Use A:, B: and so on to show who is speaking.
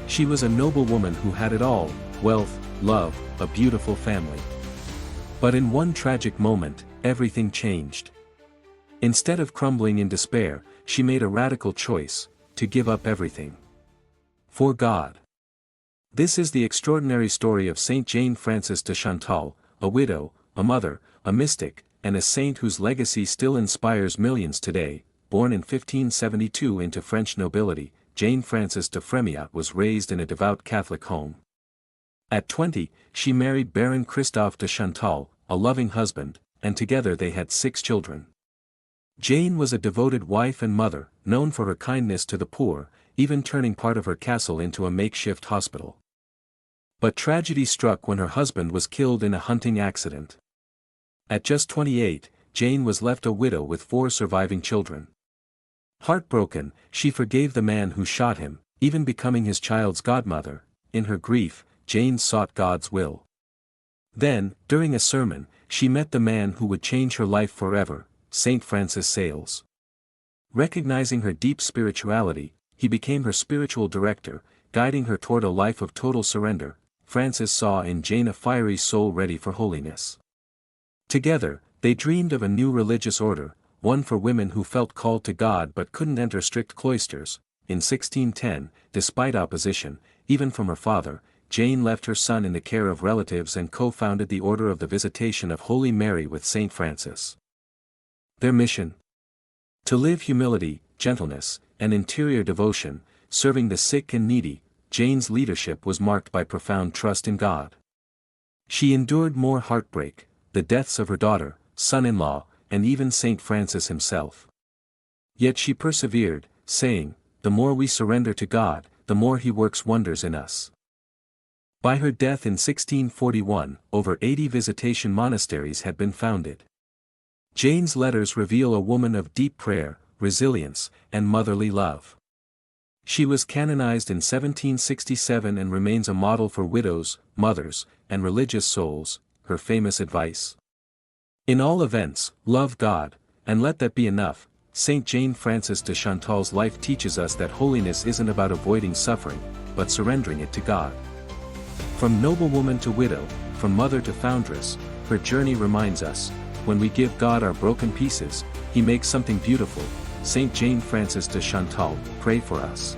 A: She was a noblewoman who had it all: wealth, love, a beautiful family. But in one tragic moment, everything changed. Instead of crumbling in despair, she made a radical choice: to give up everything for God. This is the extraordinary story of Saint Jane Frances de Chantal, a widow, a mother, a mystic, and a saint whose legacy still inspires millions today. Born in 1572 into French nobility, Jane Frances de Fremiot was raised in a devout Catholic home. At 20, she married Baron Christophe de Chantal, a loving husband, and together they had 6 children. Jane was a devoted wife and mother, known for her kindness to the poor, even turning part of her castle into a makeshift hospital. But tragedy struck when her husband was killed in a hunting accident. At just 28, Jane was left a widow with 4 surviving children. Heartbroken, she forgave the man who shot him, even becoming his child's godmother. In her grief, Jane sought God's will. Then, during a sermon, she met the man who would change her life forever, Saint Francis Sales. Recognizing her deep spirituality, he became her spiritual director, guiding her toward a life of total surrender. Francis saw in Jane a fiery soul ready for holiness. Together, they dreamed of a new religious order, one for women who felt called to God but couldn't enter strict cloisters. In 1610, despite opposition, even from her father, Jane left her son in the care of relatives and co-founded the Order of the Visitation of Holy Mary with Saint Francis. Their mission? To live humility, gentleness, and interior devotion, serving the sick and needy. Jane's leadership was marked by profound trust in God. She endured more heartbreak, the deaths of her daughter, son-in-law, and even Saint Francis himself. Yet she persevered, saying, "The more we surrender to God, the more He works wonders in us." By her death in 1641, over 80 visitation monasteries had been founded. Jane's letters reveal a woman of deep prayer, resilience, and motherly love. She was canonized in 1767 and remains a model for widows, mothers, and religious souls. Her famous advice: "In all events, love God, and let that be enough." Saint Jane Frances de Chantal's life teaches us that holiness isn't about avoiding suffering, but surrendering it to God. From noblewoman to widow, from mother to foundress, her journey reminds us, when we give God our broken pieces, He makes something beautiful. Saint Jane Frances de Chantal, pray for us.